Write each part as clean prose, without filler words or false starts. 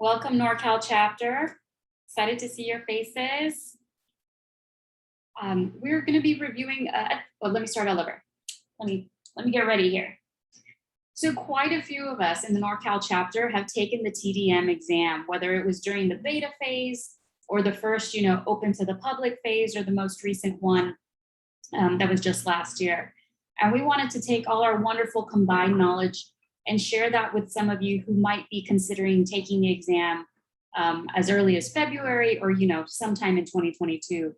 Welcome, NorCal Chapter. Excited to see your faces. We're going to be reviewing, well, let me start all over. Let me get ready here. So quite a few of us in the NorCal Chapter have taken the TDM exam, whether it was during the beta phase or the first, open to the public phase, or the most recent one that was just last year. And we wanted to take all our wonderful combined knowledge and share that with some of you who might be considering taking the exam as early as February or sometime in 2022.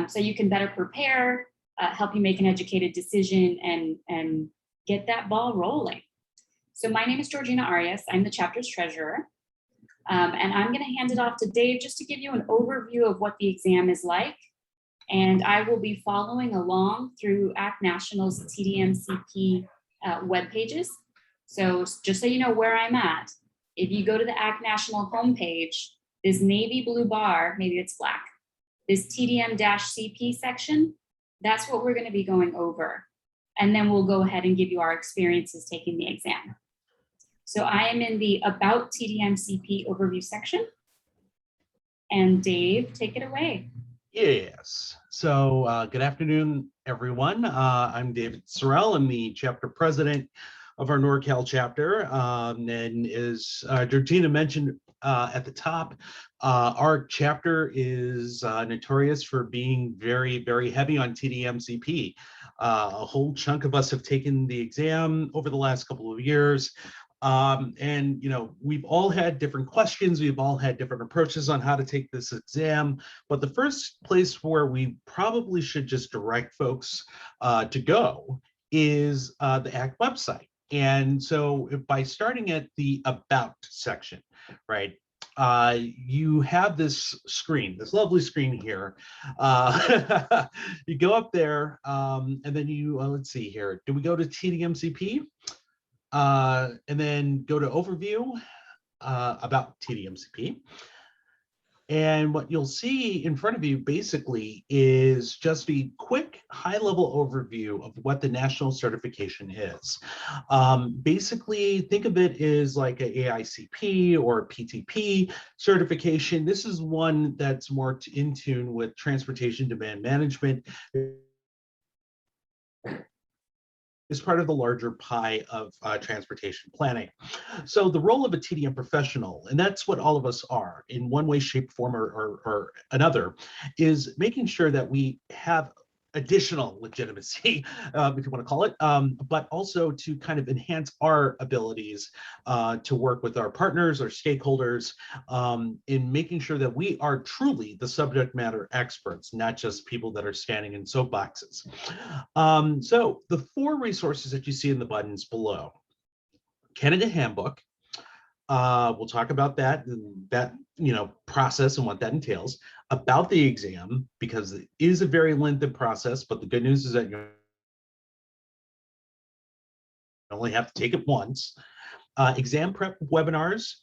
So you can better prepare, help you make an educated decision, and get that ball rolling. So my name is Georgina Arias. I'm the chapter's treasurer. And I'm going to hand it off to Dave just to give you an overview of what the exam is like. And I will be following along through ACT National's TDM-CP web pages. So just so you know where I'm at, if you go to the ACT National homepage, this navy blue bar, maybe it's black, this TDM-CP section, that's what we're going to be going over. And then we'll go ahead and give you our experiences taking the exam. So I am in the About TDM-CP overview section. And Dave, take it away. Yes. So good afternoon, everyone. I'm David Sorrell. I'm the chapter president of our NorCal chapter. And as Georgina mentioned at the top, our chapter is notorious for being very, very heavy on TDM-CP. A whole chunk of us have taken the exam over the last couple of years. And we've all had different questions. We've all had different approaches on how to take this exam. But the first place where we probably should just direct folks to go is the ACT website. And so by starting at the About section, right, you have this screen, this lovely screen here. You go up there and then you, let's see here, do we go to TDM-CP? And then go to Overview, About TDM-CP. And what you'll see in front of you basically is just a quick high-level overview of what the national certification is. Basically, think of it as like an AICP or a PTP certification. This is one that's more in tune with transportation demand management. Is part of the larger pie of transportation planning. So the role of a TDM professional, and that's what all of us are in one way, shape, form, or another, is making sure that we have additional legitimacy, if you want to call it, but also to kind of enhance our abilities to work with our partners, our stakeholders, in making sure that we are truly the subject matter experts, not just people that are standing in soapboxes. So the 4 resources that you see in the buttons below: Candidate Handbook. We'll talk about that process and what that entails. About the exam, because it is a very lengthy process, but the good news is that you only have to take it once. Exam prep webinars,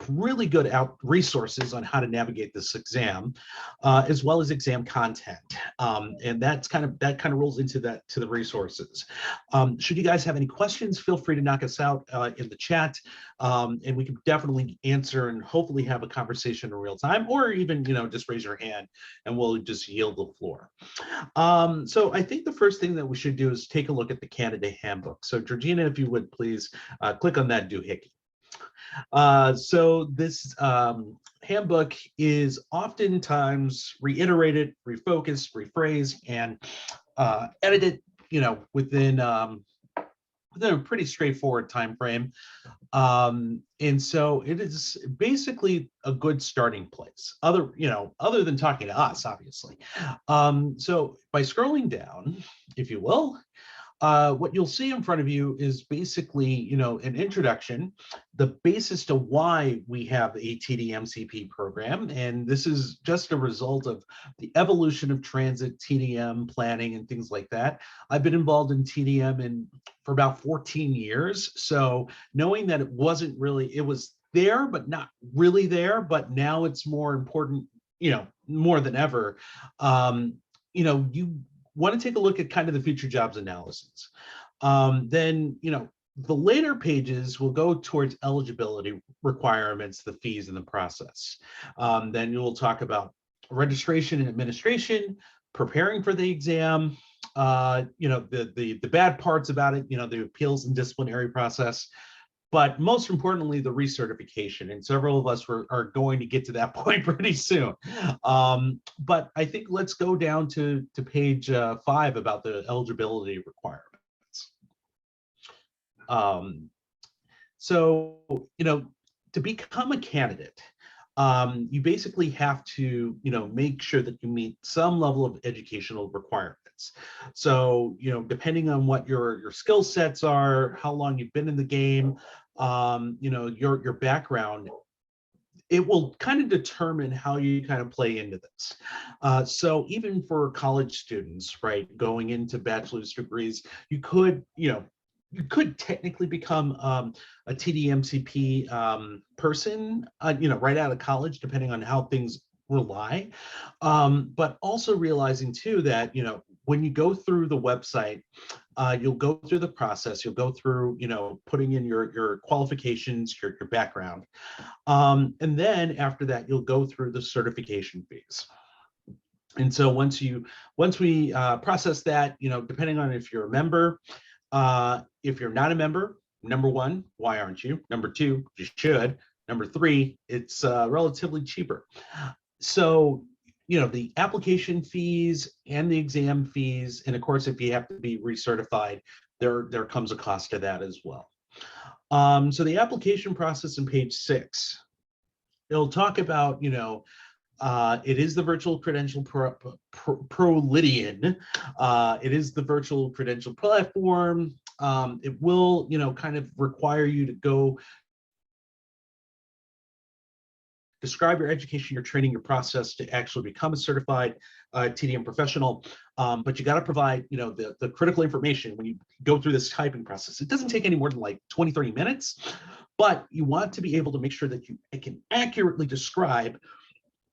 really good resources on how to navigate this exam, as well as exam content, and that kind of rolls into the resources. Should you guys have any questions, feel free to knock us out in the chat, and we can definitely answer and hopefully have a conversation in real time, or even just raise your hand and we'll just yield the floor. So I think the first thing that we should do is take a look at the candidate handbook. So Georgina, if you would please click on that doohickey. So this handbook is oftentimes reiterated, refocused, rephrased, and edited, within a pretty straightforward time frame. And so it is basically a good starting place, other than talking to us, obviously. So by scrolling down, if you will, what you'll see in front of you is basically, an introduction, the basis to why we have a TDM-CP program. And this is just a result of the evolution of transit, TDM planning, and things like that. I've been involved in TDM for about 14 years. So knowing that it was there, but not really there, but now it's more important, more than ever, you want to take a look at kind of the future jobs analysis. Then, The later pages will go towards eligibility requirements, the fees, and the process. Then you will talk about registration and administration, preparing for the exam, the bad parts about it, the appeals and disciplinary process, but most importantly, the recertification. And several of us are going to get to that point pretty soon. But I think let's go down to page 5 about the eligibility requirements. So, to become a candidate, you basically have to, make sure that you meet some level of educational requirements. So, depending on what your skill sets are, how long you've been in the game, your background, it will kind of determine how you kind of play into this. So even for college students, right, going into bachelor's degrees, you could technically become a TDM-CP person, right out of college, depending on how things rely. But also realizing too that, when you go through the website, you'll go through the process, you'll go through, putting in your qualifications, your background. And then after that, you'll go through the certification fees. And so once we process that, depending on if you're a member, if you're not a member, number one, why aren't you? Number two, you should. Number three, it's relatively cheaper. So, the application fees and the exam fees, and of course, if you have to be recertified, there comes a cost to that as well. So the application process on page 6, it'll talk about, it is the virtual credential Prolidian. It is the virtual credential platform. It will, kind of require you to go describe your education, your training, your process to actually become a certified TDM professional. But you got to provide, the critical information when you go through this typing process. It doesn't take any more than like 20, 30 minutes, but you want to be able to make sure that you can accurately describe,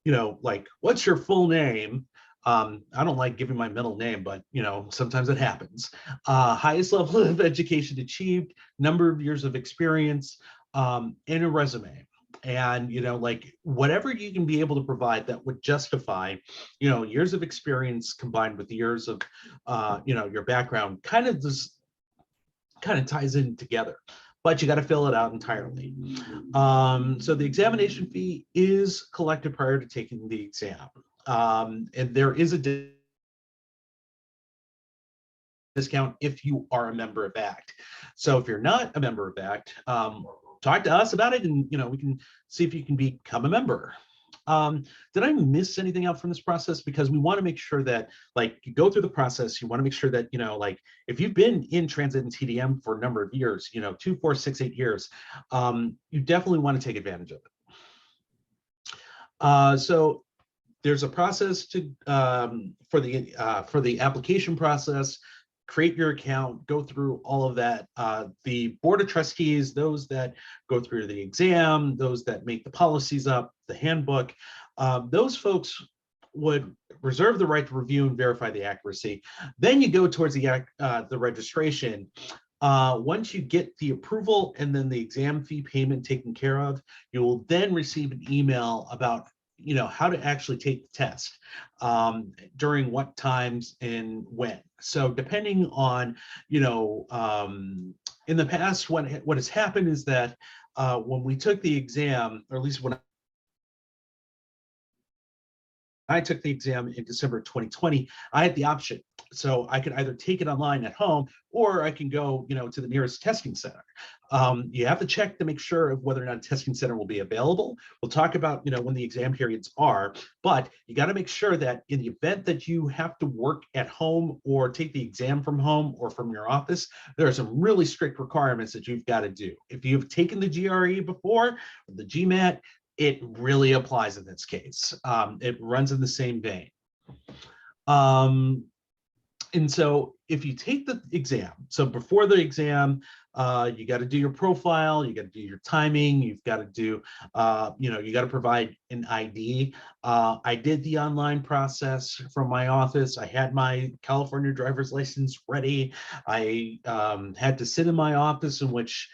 like, what's your full name? I don't like giving my middle name, but, sometimes it happens. Highest level of education achieved, number of years of experience, and a resume. And, like, whatever you can be able to provide that would justify, years of experience combined with years of, your background kind of ties in together, but you got to fill it out entirely. So the examination fee is collected prior to taking the exam. And there is a discount if you are a member of ACT. So if you're not a member of ACT, talk to us about it, and we can see if you can become a member. Did I miss anything out from this process? Because we want to make sure that, like, you go through the process, you want to make sure that, like, if you've been in transit and TDM for a number of years, 2, 4, 6, 8 years, you definitely want to take advantage of it. So there's a process to for the application process. Create your account, go through all of that. The board of trustees, those that go through the exam, those that make the policies up, the handbook, those folks would reserve the right to review and verify the accuracy. Then you go towards the registration. Once you get the approval and then the exam fee payment taken care of, you will then receive an email about how to actually take the test, during what times and when. So depending on, in the past, what has happened is that when we took the exam, or at least when I took the exam in December 2020, I had the option. So I could either take it online at home, or I can go, to the nearest testing center. You have to check to make sure of whether or not a testing center will be available. We'll talk about, when the exam periods are, but you got to make sure that in the event that you have to work at home or take the exam from home or from your office, there are some really strict requirements that you've got to do. If you've taken the GRE before, or the GMAT, it really applies in this case. It runs in the same vein. And so if you take the exam, so before the exam, You got to do your profile, you got to do your timing, you've got to do, you got to provide an ID. I did the online process from my office. I had my California driver's license ready. I had to sit in my office, in which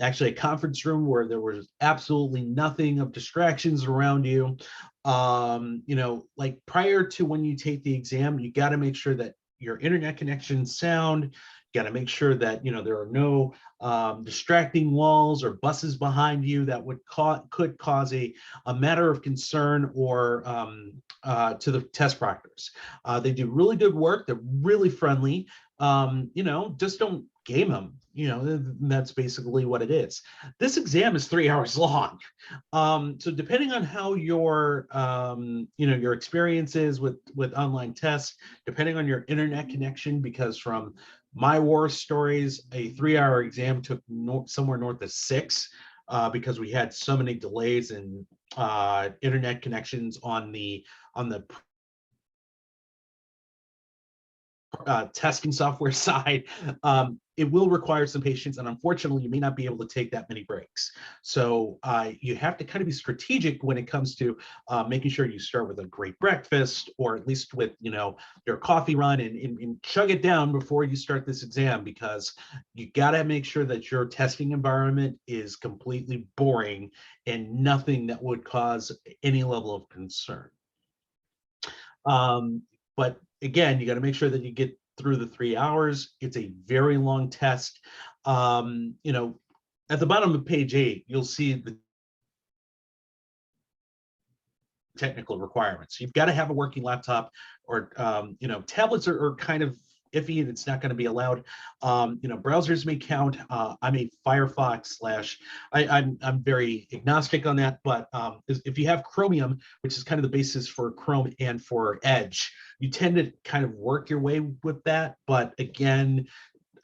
actually a conference room where there was absolutely nothing of distractions around you. Like prior to when you take the exam, you got to make sure that your internet connection's sound. Got to make sure that there are no distracting walls or buses behind you that could cause a matter of concern or to the test proctors. They do really good work. They're really friendly. Just don't game them. That's basically what it is. This exam is 3 hours long. So depending on how your experience is with online tests, depending on your internet connection, because from my war stories, a 3-hour exam took somewhere north of 6 because we had so many delays in internet connections on the testing software side. It will require some patience, and unfortunately, you may not be able to take that many breaks. So you have to kind of be strategic when it comes to making sure you start with a great breakfast, or at least with your coffee run, and chug it down before you start this exam, because you got to make sure that your testing environment is completely boring and nothing that would cause any level of concern. But again, you got to make sure that you get through the 3 hours. It's a very long test. At the bottom of page 8, you'll see the technical requirements. You've got to have a working laptop, or tablets are kind of iffy, and it's not going to be allowed. Browsers may count. I'm a Firefox / I'm very agnostic on that, but if you have Chromium, which is kind of the basis for Chrome and for Edge, you tend to kind of work your way with that. But again,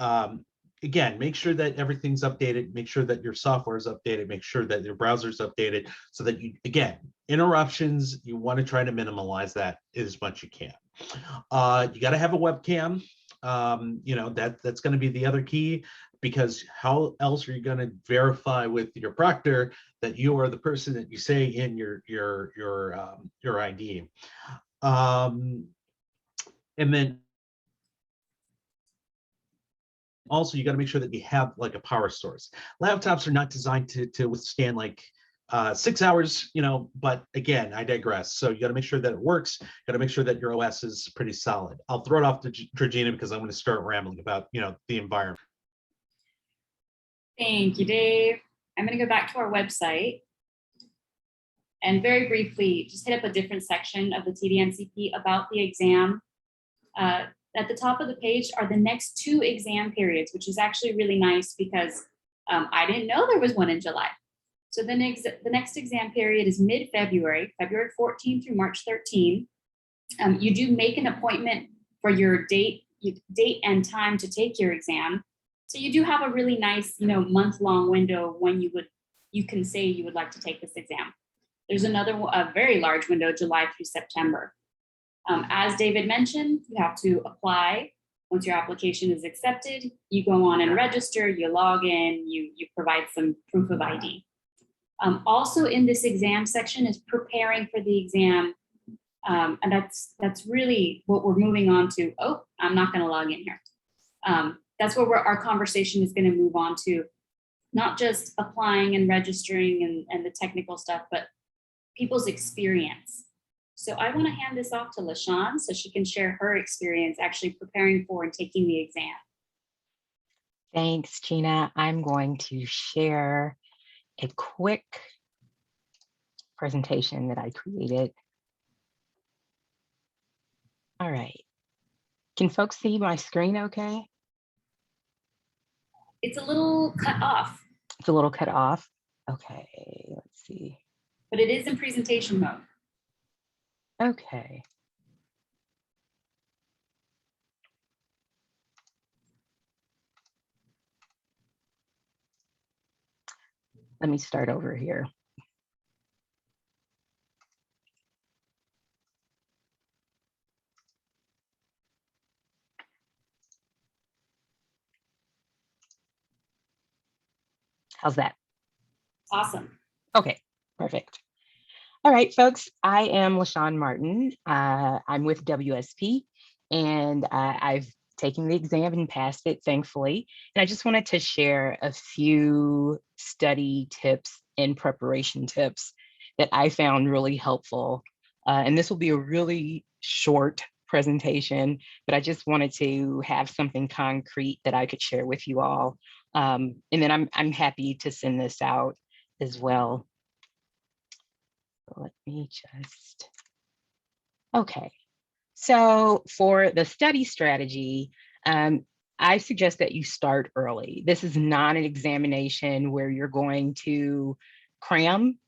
make sure that everything's updated, make sure that your software is updated, make sure that your browser is updated, so that interruptions, you want to try to minimize that as much as you can. You got to have a webcam. That's going to be the other key, because how else are you going to verify with your proctor that you are the person that you say in your ID? And then also, you got to make sure that you have like a power source. Laptops are not designed to withstand like 6 hours, but again, I digress. So you got to make sure that it works. Got to make sure that your OS is pretty solid. I'll throw it off to Georgina, because I'm going to start rambling about, the environment. Thank you, Dave. I'm going to go back to our website and very briefly just hit up a different section of the TDM-CP about the exam. At the top of the page are the next 2 exam periods, which is actually really nice, because I didn't know there was one in July. So the next exam period is mid-February, February 14 through March 13. You do make an appointment for your date and time to take your exam. So you do have a really nice, month-long window when you can say you would like to take this exam. There's a very large window, July through September. As David mentioned, you have to apply. Once your application is accepted, you go on and register, you log in, you provide some proof of ID. Also in this exam section is preparing for the exam. And that's really what we're moving on to. Oh, I'm not going to log in here. That's where our conversation is going to move on to, not just applying and registering and the technical stuff, but people's experience. So I want to hand this off to LaShawn so she can share her experience actually preparing for and taking the exam. Thanks, Gina. I'm going to share a quick presentation that I created. All right. Can folks see my screen okay? It's a little cut off. It's a little cut off. Okay, let's see. But it is in presentation mode. Okay. Let me start over here. How's that? Awesome. Okay, perfect. All right, folks, I am LaShawn Martin. I'm with WSP, and I've taken the exam and passed it, thankfully. And I just wanted to share a few study tips and preparation tips that I found really helpful. And this will be a really short presentation, but I just wanted to have something concrete that I could share with you all. And then I'm happy to send this out as well. Let me just, okay. So for the study strategy, I suggest that you start early. This is not an examination where you're going to cram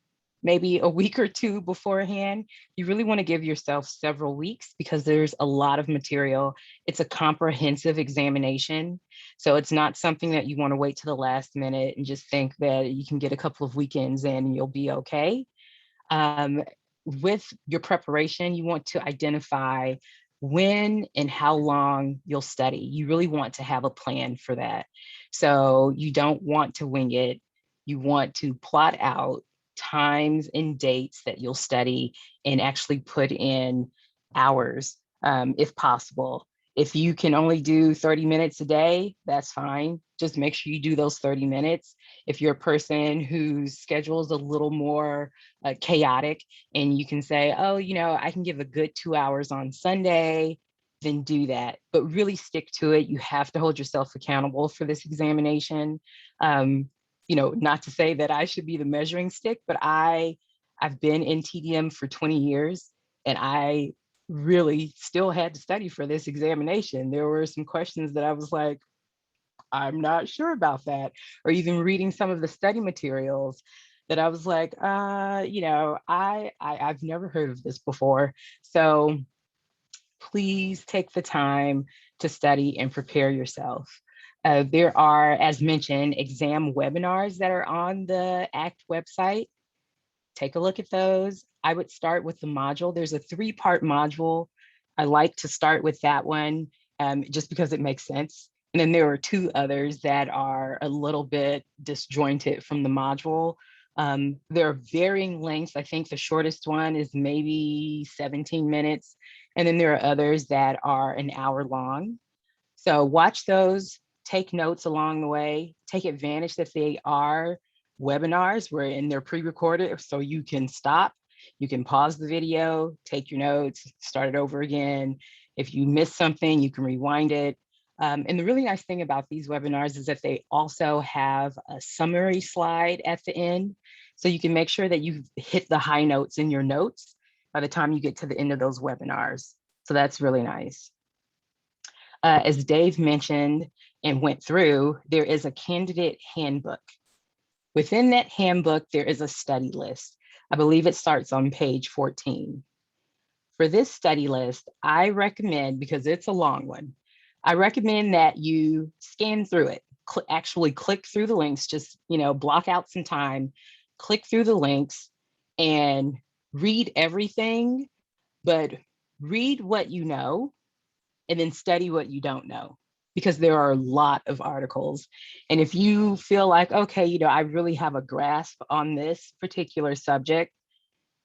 maybe a week or two beforehand. You really want to give yourself several weeks because there's a lot of material. It's a comprehensive examination. So it's not something that you want to wait to the last minute and just think that you can get a couple of weekends in and you'll be okay. With your preparation, you want to identify when and how long you'll study. You really want to have a plan for that. So you don't want to wing it. You want to plot out times and dates that you'll study and actually put in hours if possible. If you can only do 30 minutes a day, that's fine. Just make sure you do those 30 minutes. If you're a person whose schedule is a little more chaotic and you can say, oh, I can give a good 2 hours on Sunday, then do that. But really stick to it. You have to hold yourself accountable for this examination. Not to say that I should be the measuring stick, but I've been in TDM for 20 years and I really still had to study for this examination. There were some questions that I was like, I'm not sure about that. Or even reading some of the study materials that I was like, I've never heard of this before. So please take the time to study and prepare yourself. There are, as mentioned, exam webinars that are on the ACT website. Take a look at those. I would start with the module. There's a 3-part module. I like to start with that one just because it makes sense. And then there are 2 others that are a little bit disjointed from the module. There are varying lengths. I think the shortest one is maybe 17 minutes. And then there are others that are an hour long. So watch those, take notes along the way, take advantage that they are webinars and they're pre-recorded, so you can stop, you can pause the video, take your notes, start it over again. If you miss something, you can rewind it. And the really nice thing about these webinars is that they also have a summary slide at the end. So you can make sure that you've hit the high notes in your notes by the time you get to the end of those webinars. So that's really nice. As Dave mentioned and went through, there is a candidate handbook. Within that handbook, there is a study list. I believe it starts on page 14. For this study list, I recommend, because it's a long one, I recommend that you scan through it, actually click through the links, just block out some time, click through the links and read everything, but read what you know and then study what you don't know, because there are a lot of articles. And if you feel like, okay, I really have a grasp on this particular subject,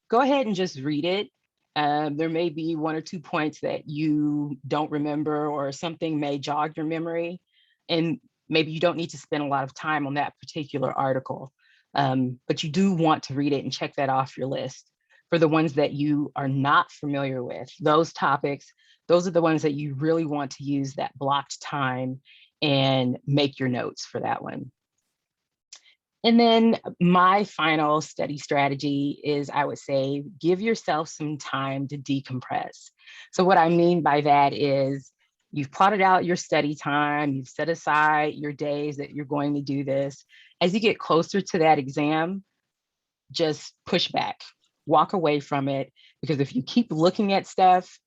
go ahead and just read it. There may be 1 or 2 points that you don't remember, or something may jog your memory, and maybe you don't need to spend a lot of time on that particular article. But you do want to read it and check that off your list. For the ones that you are not familiar with, those topics, those are the ones that you really want to use that blocked time and make your notes for that one. And then my final study strategy is, I would say, give yourself some time to decompress. So what I mean by that is you've plotted out your study time, you've set aside your days that you're going to do this. As you get closer to that exam, just push back, walk away from it, because if you keep looking at stuff,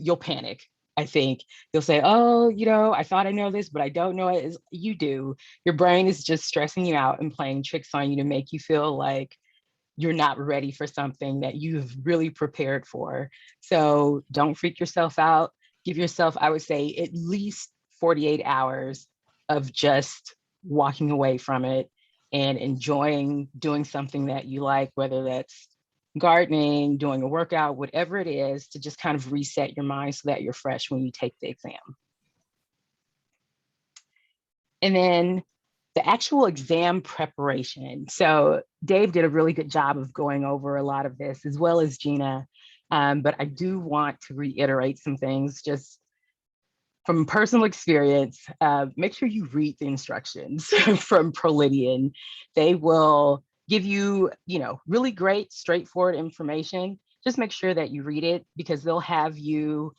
you'll panic. I think you'll say, oh, I thought I know this, but I don't know it. You do. Your brain is just stressing you out and playing tricks on you to make you feel like you're not ready for something that you've really prepared for. So don't freak yourself out. Give yourself, I would say, at least 48 hours of just walking away from it and enjoying doing something that you like, whether that's gardening, doing a workout, whatever it is, to just kind of reset your mind so that you're fresh when you take the exam. And then the actual exam preparation. So Dave did a really good job of going over a lot of this, as well as Gina. But I do want to reiterate some things just from personal experience. Make sure you read the instructions from ProLidian. They will give you, really great, straightforward information. Just make sure that you read it, because they'll have you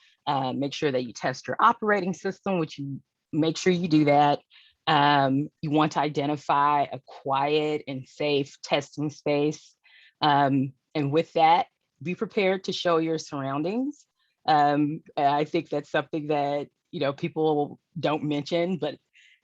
make sure that you test your operating system, which you make sure you do that. You want to identify a quiet and safe testing space. And with that, be prepared to show your surroundings. I think that's something that, people don't mention, but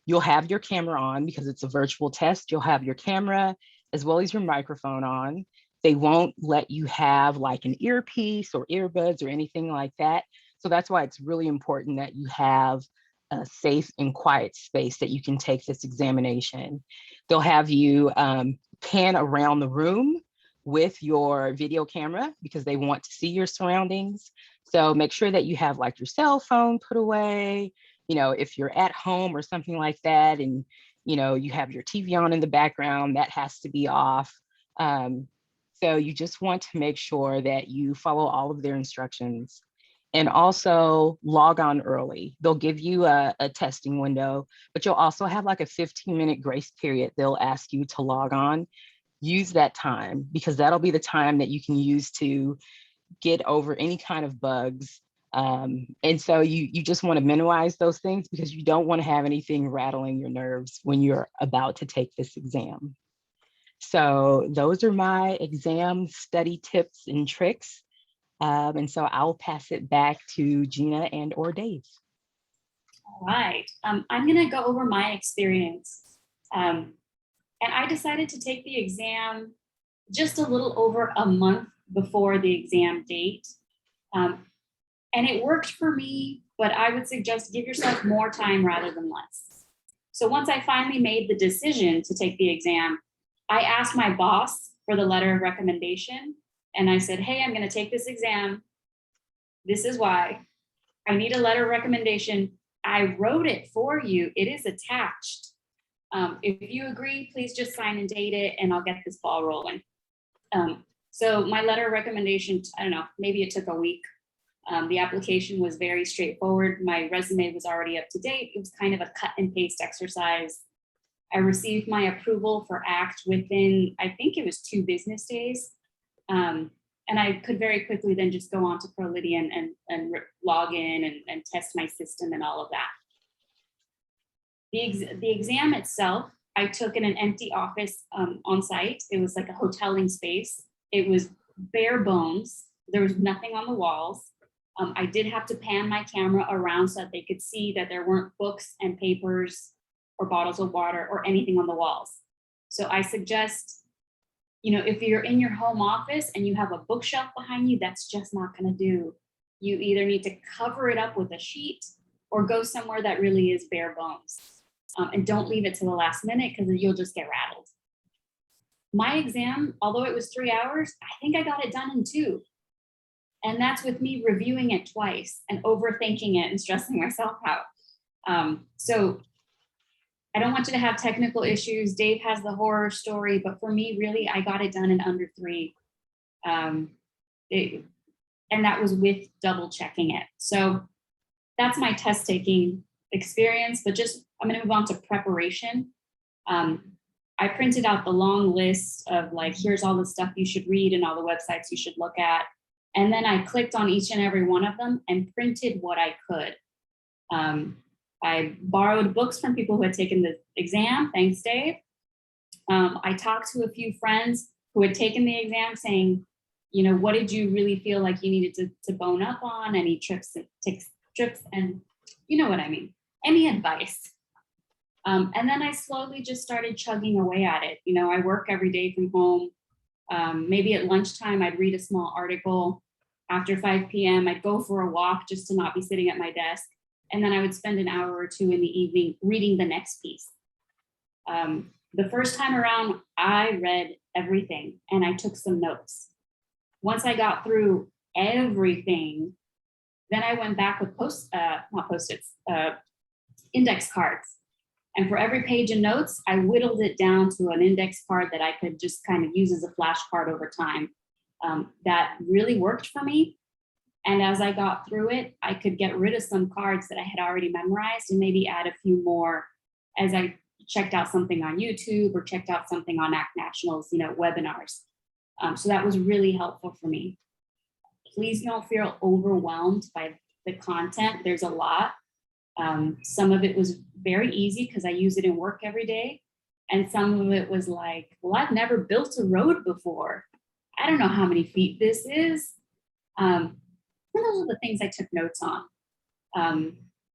you'll have your camera on because it's a virtual test. You'll have your camera as well as your microphone on. They won't let you have like an earpiece or earbuds or anything like that. So that's why it's really important that you have a safe and quiet space that you can take this examination. They'll have you pan around the room with your video camera because they want to see your surroundings. So make sure that you have like your cell phone put away, if you're at home or something like that, and you have your TV on in the background, that has to be off. So you just want to make sure that you follow all of their instructions. And also log on early. They'll give you a testing window, but you'll also have like a 15-minute grace period. They'll ask you to log on. Use that time, because that'll be the time that you can use to get over any kind of bugs. And so you just want to minimize those things, because you don't want to have anything rattling your nerves when you're about to take this exam. So those are my exam study tips and tricks. And so I'll pass it back to Gina and or Dave. All right, I'm gonna go over my experience. And I decided to take the exam just a little over a month before the exam date. And it worked for me, but I would suggest give yourself more time rather than less. So once I finally made the decision to take the exam, I asked my boss for the letter of recommendation. And I said, hey, I'm going to take this exam. This is why. I need a letter of recommendation. I wrote it for you. It is attached. If you agree, please just sign and date it, and I'll get this ball rolling. So my letter of recommendation, I don't know, maybe it took a week. The application was very straightforward. My resume was already up to date. It was kind of a cut and paste exercise. I received my approval for ACT within, I think it was 2 business days. And I could very quickly then just go on to ProLidian and log in and test my system and all of that. The exam itself, I took in an empty office on site. It was like a hoteling space. It was bare bones. There was nothing on the walls. I did have to pan my camera around so that they could see that there weren't books and papers or bottles of water or anything on the walls. So I suggest, if you're in your home office and you have a bookshelf behind you, that's just not going to do. You either need to cover it up with a sheet or go somewhere that really is bare bones. And don't leave it to the last minute, because you'll just get rattled. My exam, although it was 3 hours, I think I got it done in 2. And that's with me reviewing it twice and overthinking it and stressing myself out. So I don't want you to have technical issues. Dave has the horror story, but for me, really, I got it done in under 3. And that was with double checking it. So that's my test taking experience, but I'm gonna move on to preparation. I printed out the long list of like, here's all the stuff you should read and all the websites you should look at. And then I clicked on each and every one of them and printed what I could. I borrowed books from people who had taken the exam. Thanks, Dave. I talked to a few friends who had taken the exam saying, what did you really feel like you needed to bone up on? Any trips, and you know what I mean? Any advice? And then I slowly just started chugging away at it. I work every day from home. Maybe at lunchtime, I'd read a small article. After 5 p.m., I'd go for a walk just to not be sitting at my desk. And then I would spend an hour or 2 in the evening reading the next piece. The first time around, I read everything and I took some notes. Once I got through everything, then I went back with not post-its, index cards. And for every page of notes, I whittled it down to an index card that I could just kind of use as a flashcard over time. That really worked for me. And as I got through it, I could get rid of some cards that I had already memorized and maybe add a few more as I checked out something on YouTube or checked out something on ACT National's, webinars. So that was really helpful for me. Please don't feel overwhelmed by the content. There's a lot. Some of it was very easy because I use it in work every day. And some of it was like, well, I've never built a road before. I don't know how many feet this is. And those are the things I took notes on.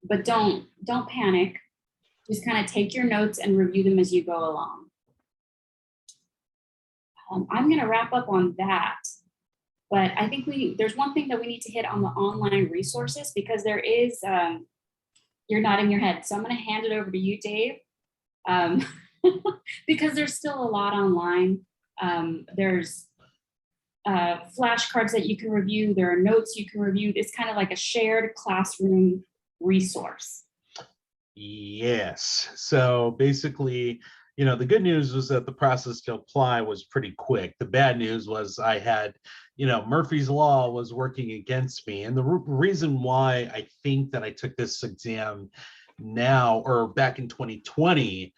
But don't panic. Just kind of take your notes and review them as you go along. I'm going to wrap up on that. But I think there's one thing that we need to hit on the online resources, because there is, you're nodding your head. So I'm going to hand it over to you, Dave, because there's still a lot online. There's flashcards that you can review. There are notes you can review. It's kind of like a shared classroom resource. Yes. So basically, the good news was that the process to apply was pretty quick. The bad news was I had, Murphy's Law was working against me. And the reason why I think that I took this exam now or back in 2020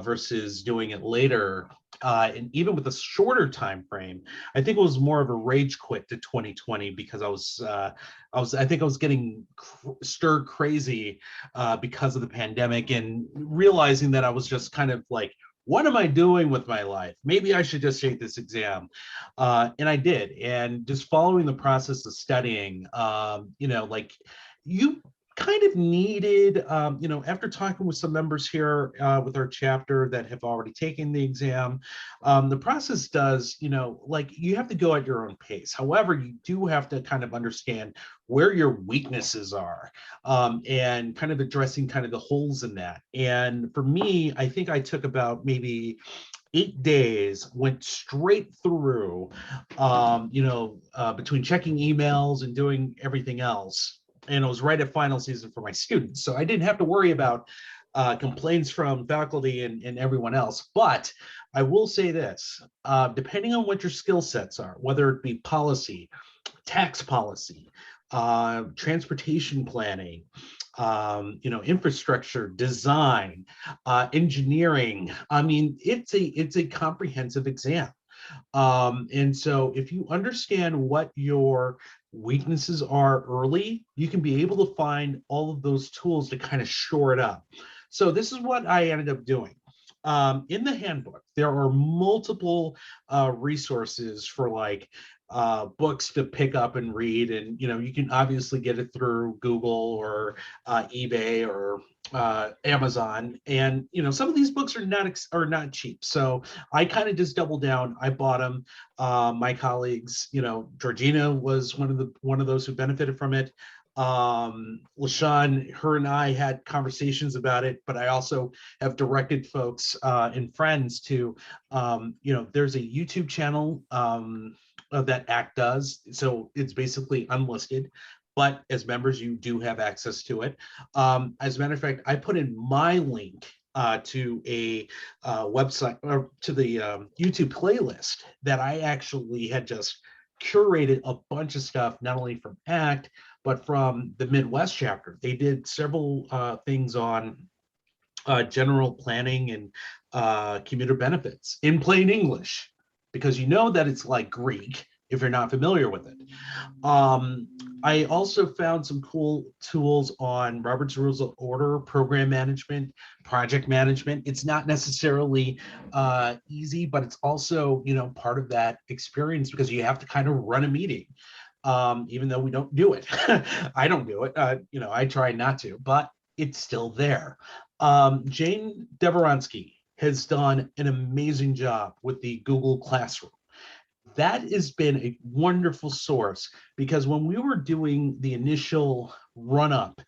versus doing it later, and even with a shorter time frame, I think it was more of a rage quit to 2020 because I think I was getting stir crazy because of the pandemic and realizing that I was just kind of like, what am I doing with my life? Maybe I should just take this exam. And I did. And just following the process of studying, like you kind of needed, after talking with some members here with our chapter that have already taken the exam, the process does, like you have to go at your own pace. However, you do have to kind of understand where your weaknesses are and kind of addressing kind of the holes in that. And for me, I think I took about maybe 8 days, went straight through, between checking emails and doing everything else. And it was right at final season for my students. So I didn't have to worry about complaints from faculty and everyone else. But I will say this, depending on what your skill sets are, whether it be policy, tax policy, transportation planning, infrastructure, design, engineering. I mean, it's a comprehensive exam. And so if you understand what your weaknesses are early, you can be able to find all of those tools to kind of shore it up. So this is what I ended up doing. In the handbook, there are multiple resources for like books to pick up and read. And, you can obviously get it through Google or eBay or Amazon. And, some of these books are not cheap. So I kind of just doubled down. I bought them. My colleagues, Georgina was one of those who benefited from it. LaShawn, her and I had conversations about it, but I also have directed folks and friends to, there's a YouTube channel that ACT does. So it's basically unlisted, but as members, you do have access to it. As a matter of fact, I put in my link to a website or to the YouTube playlist that I actually had just curated a bunch of stuff, not only from ACT, but from the Midwest chapter. They did several things on general planning and commuter benefits in plain English, because that it's like Greek if you're not familiar with it. I also found some cool tools on Robert's Rules of Order, program management, project management. It's not necessarily easy, but it's also, part of that experience because you have to kind of run a meeting. Even though we don't do it. I don't do it. I try not to, but it's still there. Jane Devoronsky has done an amazing job with the Google Classroom. That has been a wonderful source because when we were doing the initial run up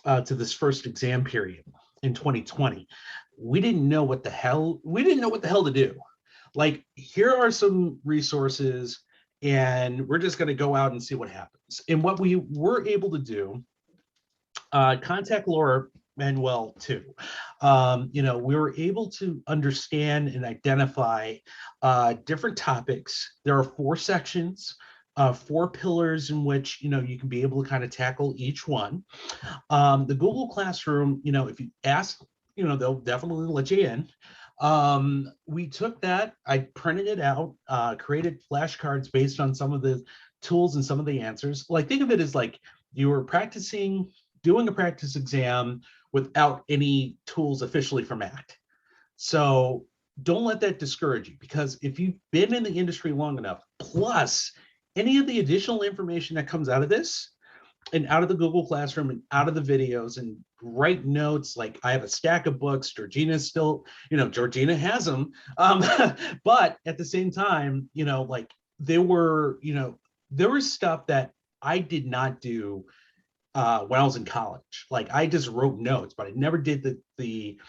to this first exam period, in 2020, we didn't know what the hell to do. Like, here are some resources, and we're just going to go out and see what happens. And what we were able to do, contact Laura Manuel too. We were able to understand and identify different topics. There are 4 sections, 4 pillars in which you can be able to kind of tackle each one. The Google Classroom, if you ask, they'll definitely let you in. We took that, I printed it out, created flashcards based on some of the tools and some of the answers. Like, think of it as like you were doing a practice exam without any tools officially from ACT. So don't let that discourage you, because if you've been in the industry long enough, plus any of the additional information that comes out of this and out of the Google Classroom and out of the videos, and write notes. Like, I have a stack of books. Georgina has them. But at the same time, like, there was stuff that I did not do when I was in college. Like, I just wrote notes, but I never did the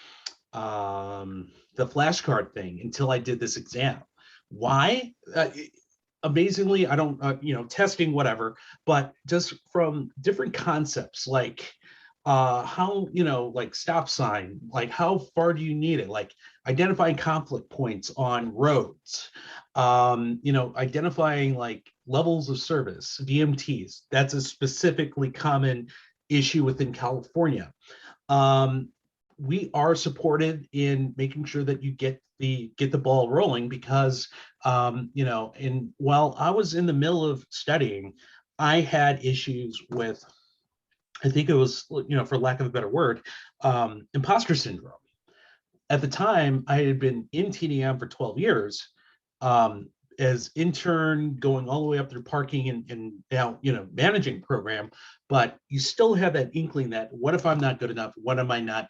flashcard thing until I did this exam. Why? Amazingly, I don't, testing, whatever, but just from different concepts, like how, like stop sign, like how far do you need it? Like identifying conflict points on roads, identifying like levels of service, DMTs. That's a specifically common issue within California. We are supported in making sure that you get the ball rolling, because and while I was in the middle of studying, I had issues with, I think it was, for lack of a better word, imposter syndrome. At the time, I had been in TDM for 12 years, as intern, going all the way up through parking and now, managing program, but you still have that inkling that, what if I'm not good enough? What am I not,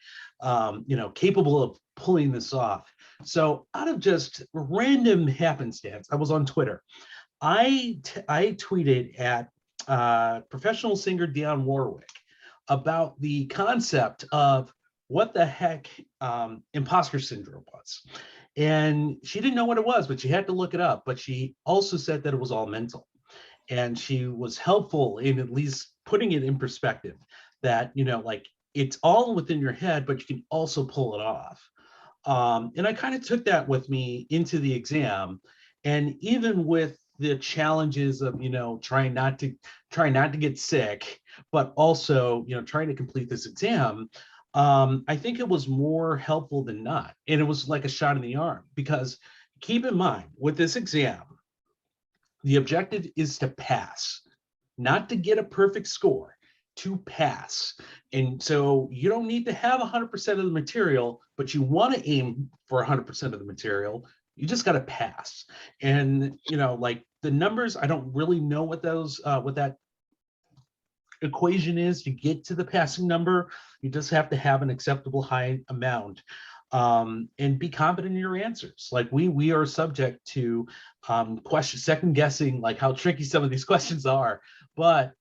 capable of pulling this off? So out of just random happenstance, I was on Twitter. I tweeted at professional singer Dionne Warwick about the concept of what the heck imposter syndrome was. And she didn't know what it was, but she had to look it up. But she also said that it was all mental. And she was helpful in at least putting it in perspective that, like, it's all within your head, but you can also pull it off. And I kind of took that with me into the exam. And even with the challenges of, trying not to get sick, but also, trying to complete this exam, I think it was more helpful than not. And it was like a shot in the arm, because keep in mind, with this exam, the objective is to pass, not to get a perfect score, to pass. And so you don't need to have 100% of the material, but you want to aim for 100% of the material. You just got to pass. And, like the numbers, I don't really know what that equation is to get to the passing number. You just have to have an acceptable high amount, and be confident in your answers. Like we are subject to second guessing, like how tricky some of these questions are. But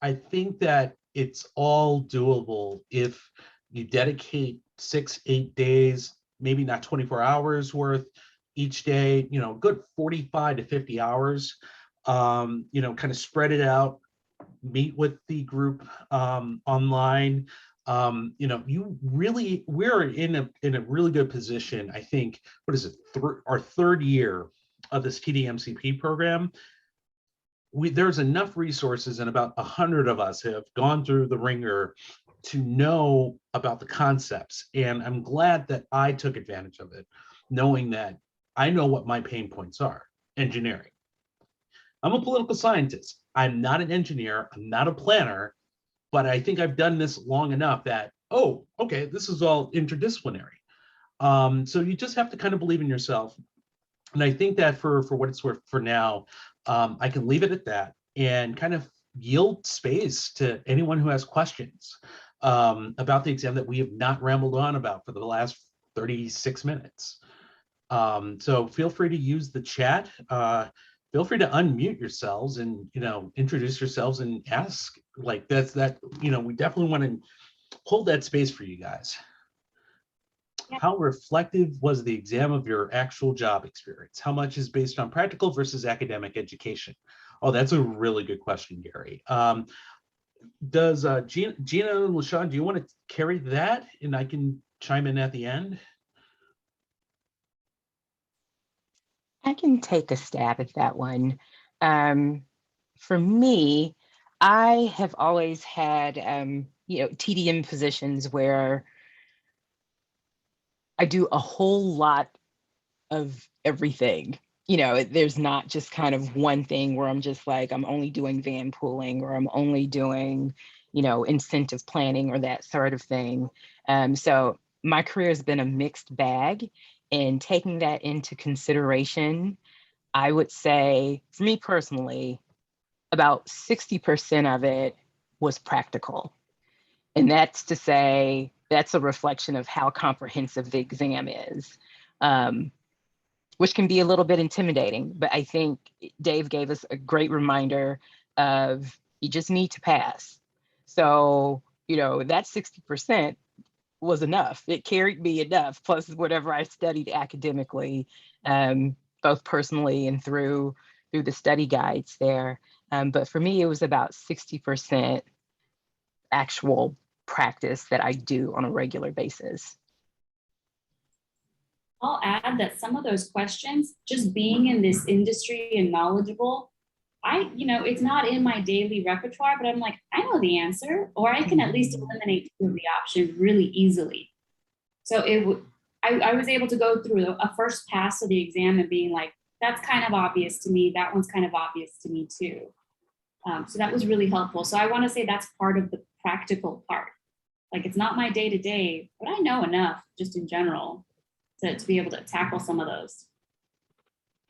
I think that it's all doable if you dedicate 6-8 days, maybe not 24 hours worth each day, good 45 to 50 hours, kind of spread it out, meet with the group online. We're in a really good position. I think, what is it, our third year of this TDM-CP program. There's enough resources, and about 100 of us have gone through the ringer to know about the concepts. And I'm glad that I took advantage of it, knowing that I know what my pain points are. Engineering. I'm a political scientist. I'm not an engineer. I'm not a planner, but I think I've done this long enough that, oh, okay, this is all interdisciplinary. So you just have to kind of believe in yourself. And I think that for what it's worth for now, I can leave it at that and kind of yield space to anyone who has questions about the exam that we have not rambled on about for the last 36 minutes. So feel free to use the chat. Feel free to unmute yourselves and, introduce yourselves and ask. Like we definitely want to hold that space for you guys. Yeah. How reflective was the exam of your actual job experience? How much is based on practical versus academic education? Oh, that's a really good question, Gary. Does Gina and LaShawn, do you want to carry that and I can chime in at the end? I can take a stab at that one. For me, I have always had, TDM positions where I do a whole lot of everything. There's not just kind of one thing where I'm just like, I'm only doing van pooling or I'm only doing, incentive planning or that sort of thing. So my career has been a mixed bag, and taking that into consideration, I would say for me personally, about 60% of it was practical. And that's to say, that's a reflection of how comprehensive the exam is, which can be a little bit intimidating. But I think Dave gave us a great reminder of you just need to pass. So, that 60% was enough. It carried me enough, plus whatever I studied academically, both personally and through the study guides there. But for me, it was about 60% actual practice that I do on a regular basis. I'll add that some of those questions, just being in this industry and knowledgeable, it's not in my daily repertoire, but I'm like, I know the answer, or I can at least eliminate two of the options really easily. So I was able to go through a first pass of the exam and being like, that's kind of obvious to me. That one's kind of obvious to me too. So that was really helpful. So I want to say that's part of the practical part. Like, it's not my day to day, but I know enough just in general to be able to tackle some of those.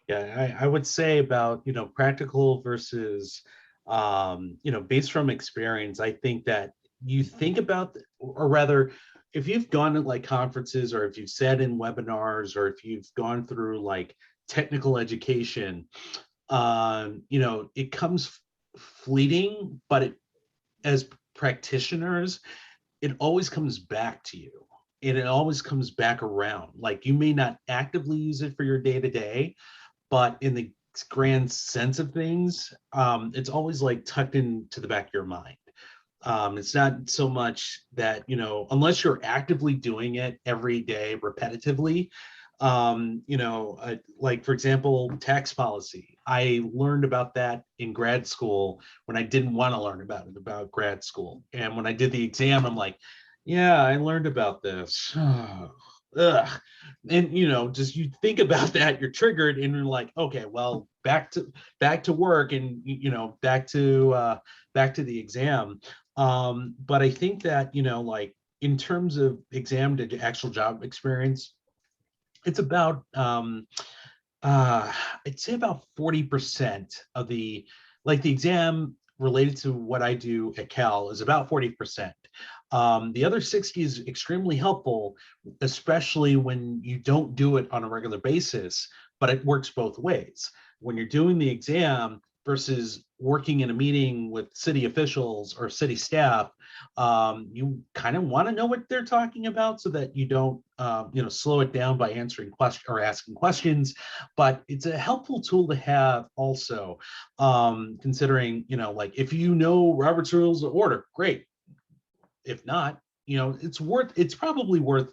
Yeah, I would say about, practical versus, based from experience. I think that you think about, or rather, if you've gone to like conferences or if you've sat in webinars or if you've gone through like technical education, it comes fleeting, but as practitioners, it always comes back to you. And it always comes back around. Like, you may not actively use it for your day to day, but in the grand sense of things, it's always like tucked into the back of your mind. It's not so much that, unless you're actively doing it every day repetitively, like, for example, tax policy. I learned about that in grad school when I didn't want to learn about grad school. And when I did the exam, I'm like, yeah, I learned about this. Ugh. And just you think about that, you're triggered and you're like, okay, well, back to work and back to the exam. But I think that, like, in terms of exam to actual job experience, it's about I'd say about 40% of the exam related to what I do at Cal is about 40%. The other 60 is extremely helpful, especially when you don't do it on a regular basis, but it works both ways. When you're doing the exam versus working in a meeting with city officials or city staff, you kind of want to know what they're talking about so that you don't, slow it down by answering questions or asking questions. But it's a helpful tool to have also, considering, like, if Robert's Rules of Order, great. If not, it's probably worth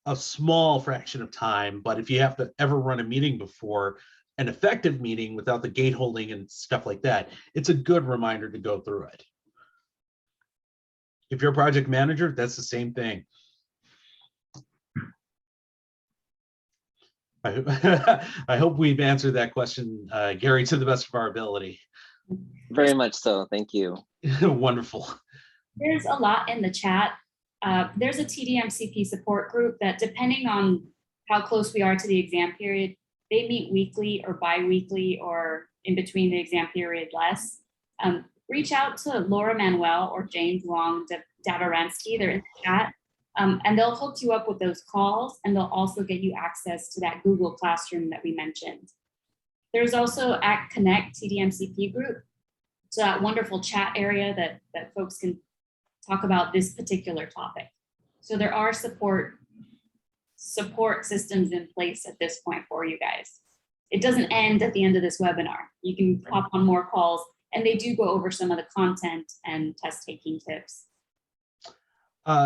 a small fraction of time. But if you have to ever run a meeting before, an effective meeting without the gate holding and stuff like that, it's a good reminder to go through it. If you're a project manager, that's the same thing. I hope we've answered that question, Gary, to the best of our ability. Very much so. Thank you. Wonderful. There's a lot in the chat. There's a TDM-CP support group that, depending on how close we are to the exam period, they meet weekly or bi-weekly or in between the exam period less. Reach out to Laura Manuel or James Wong Davarensky. They're in the chat. And they'll hook you up with those calls, and they'll also get you access to that Google Classroom that we mentioned. There's also ACT Connect TDM-CP group. So that wonderful chat area that folks can talk about this particular topic. So there are support support systems in place at this point for you guys. It doesn't end at the end of this webinar. You can hop on more calls, and they do go over some of the content and test taking tips.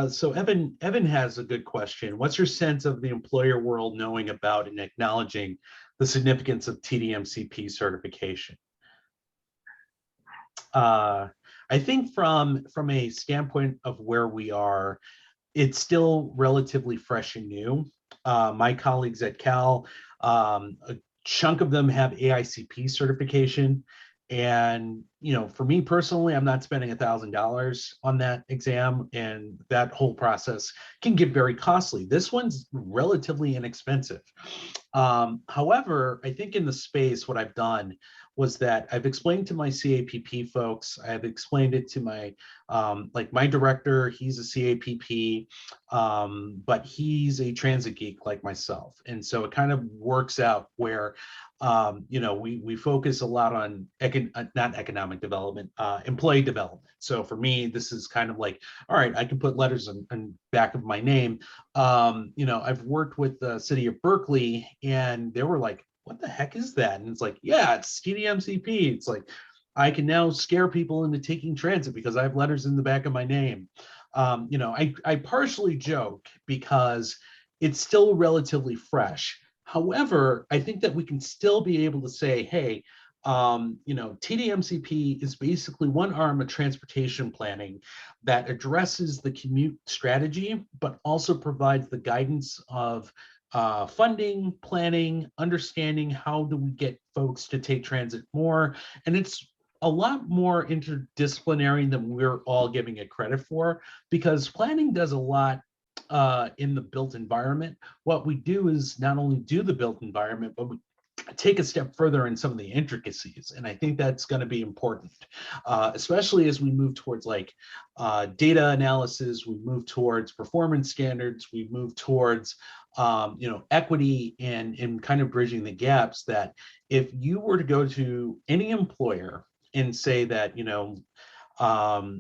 So Evan has a good question. What's your sense of the employer world knowing about and acknowledging the significance of TDM-CP certification? I think from a standpoint of where we are, it's still relatively fresh and new. My colleagues at Cal, a chunk of them have AICP certification. And, you know, for me personally, I'm not spending $1,000 on that exam, and that whole process can get very costly. This one's relatively inexpensive. However, I think in the space, what I've done was that I've explained to my CAPP folks, I've explained it to my, like my director, he's a CAPP, but he's a transit geek like myself. And so it kind of works out where, you know, we focus a lot on not economic development, employee development. So for me, this is kind of like, all right, I can put letters on back of my name. You know, I've worked with the city of Berkeley, and they were like, what the heck is that? And it's like, yeah, it's TDM-CP. It's like, I can now scare people into taking transit because I have letters in the back of my name. You know, I partially joke because it's still relatively fresh. However, I think that we can still be able to say, hey, you know, TDM-CP is basically one arm of transportation planning that addresses the commute strategy, but also provides the guidance of funding, planning, understanding how do we get folks to take transit more. And it's a lot more interdisciplinary than we're all giving it credit for, because planning does a lot in the built environment. What we do is not only do the built environment, but we take a step further in some of the intricacies. And I think that's going to be important, especially as we move towards like data analysis, we move towards performance standards, we move towards you know, equity and kind of bridging the gaps. That if you were to go to any employer and say that, you know,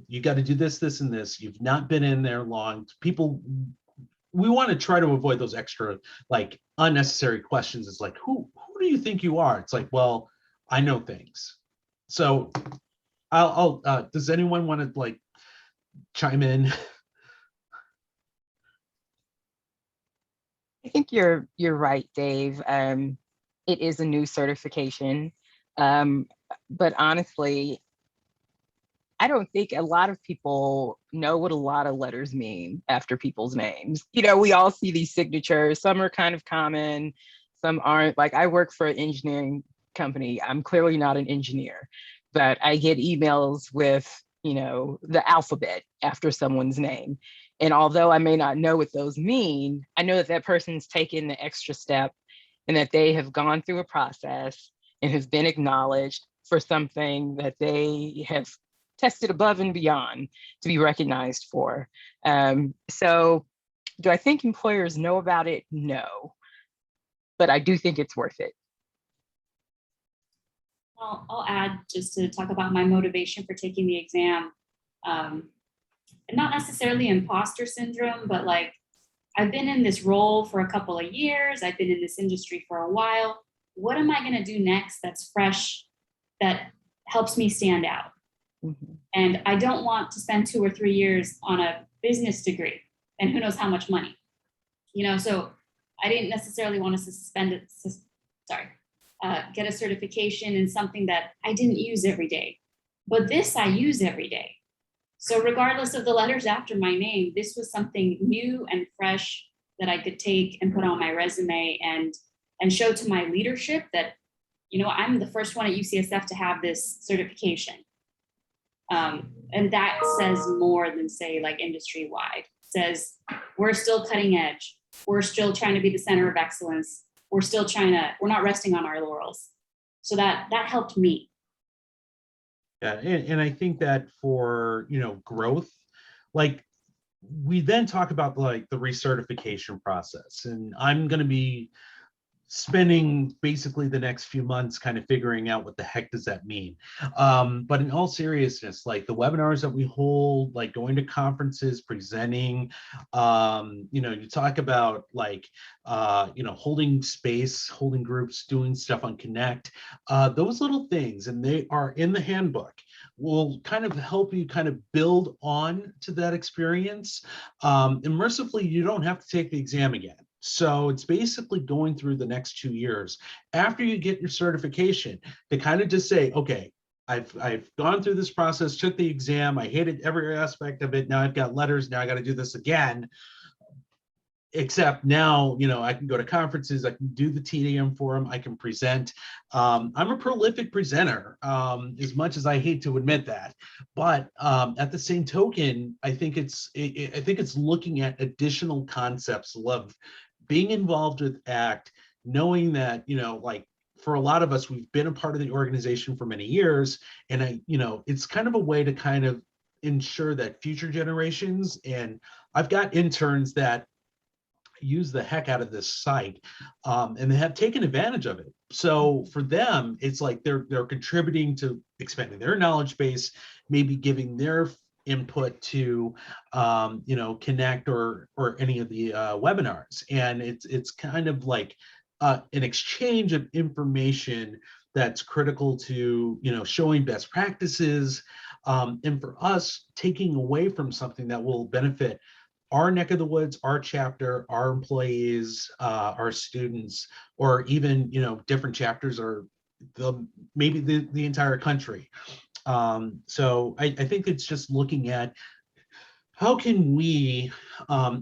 you got to do this, this, and this, you've not been in there long, people, we want to try to avoid those extra like unnecessary questions. It's like, who do you think you are? It's like, well, I know things. So I'll does anyone want to like chime in? I think you're right, Dave. It is a new certification, but honestly, I don't think a lot of people know what a lot of letters mean after people's names. You know, we all see these signatures. Some are kind of common, some aren't. Like, I work for an engineering company. I'm clearly not an engineer, but I get emails with, you know, the alphabet after someone's name. And although I may not know what those mean, I know that that person's taken the extra step and that they have gone through a process and have been acknowledged for something that they have tested above and beyond to be recognized for. So do I think employers know about it? No, but I do think it's worth it. I'll add, just to talk about my motivation for taking the exam. Not necessarily imposter syndrome, but like, I've been in this role for a couple of years. I've been in this industry for a while. What am I going to do next that's fresh, that helps me stand out? Mm-hmm. And I don't want to spend 2 or 3 years on a business degree and who knows how much money, you know. So I didn't necessarily want to get a certification in something that I didn't use every day, but this I use every day. So regardless of the letters after my name, this was something new and fresh that I could take and put on my resume and show to my leadership that, you know, I'm the first one at UCSF to have this certification. And that says more than, say, like industry wide. It says we're still cutting edge. We're still trying to be the center of excellence. We're not resting on our laurels. So that helped me. Yeah, and I think that for, you know, growth, like we then talk about like the recertification process, and I'm going to be spending basically the next few months kind of figuring out what the heck does that mean. But in all seriousness, like the webinars that we hold, like going to conferences, presenting, you talk about like, holding space, holding groups, doing stuff on Connect, those little things, and they are in the handbook, will kind of help you kind of build on to that experience. Immersively, you don't have to take the exam again. So it's basically going through the next 2 years after you get your certification to kind of just say, okay, I've gone through this process, took the exam, I hated every aspect of it. Now I've got letters, now I got to do this again. Except now, I can go to conferences, I can do the TDM forum, I can present. I'm a prolific presenter, as much as I hate to admit that. But at the same token, I think it's looking at additional concepts of being involved with ACT, knowing that, like for a lot of us, we've been a part of the organization for many years, and it's kind of a way to kind of ensure that future generations, and I've got interns that use the heck out of this site, and they have taken advantage of it. So for them, it's like they're contributing to expanding their knowledge base, maybe giving their input to Connect or any of the webinars, and it's kind of like an exchange of information that's critical to showing best practices, and for us taking away from something that will benefit our neck of the woods, our chapter, our employees, our students, or even different chapters, or maybe the entire country. So I think it's just looking at how can we,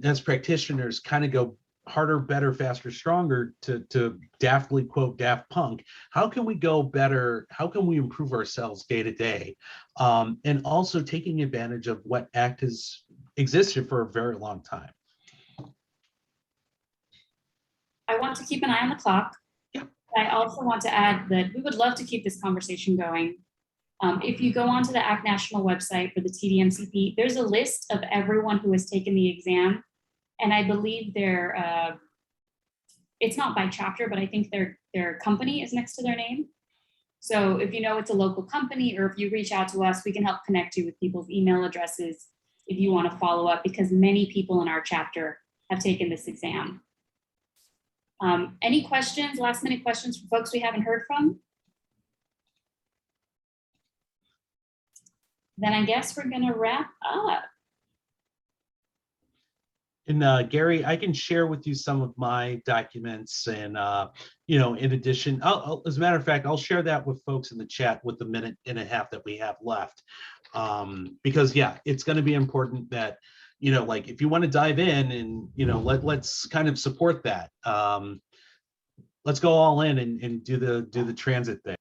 as practitioners, kind of go harder, better, faster, stronger, to daftly quote Daft Punk. How can we go better? How can we improve ourselves day to day? And also taking advantage of what ACT has existed for a very long time. I want to keep an eye on the clock. Yeah. I also want to add that we would love to keep this conversation going. If you go onto the ACT National website for the TDM-CP, there's a list of everyone who has taken the exam. And I believe it's not by chapter, but I think their company is next to their name. So if it's a local company, or if you reach out to us, we can help connect you with people's email addresses if you want to follow up, because many people in our chapter have taken this exam. Any questions, last minute questions for folks we haven't heard from? Then I guess we're gonna wrap up. And Gary, I can share with you some of my documents, and in addition, as a matter of fact, I'll share that with folks in the chat with the minute and a half that we have left, because yeah, it's going to be important that like if you want to dive in and let's kind of support that. Let's go all in and do the transit thing.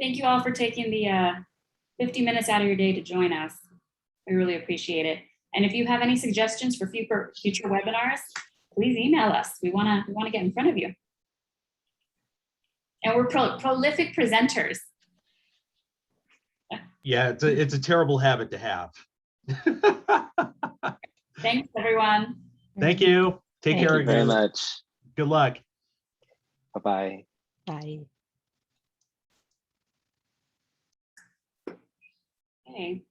Thank you all for taking the 50 minutes out of your day to join us. We really appreciate it. And if you have any suggestions for future webinars, please email us. We want to get in front of you. And we're prolific presenters. Yeah, it's a terrible habit to have. Thanks, everyone. Thank you. Take care. Thank you very much. Good luck. Bye-bye. Bye. Okay.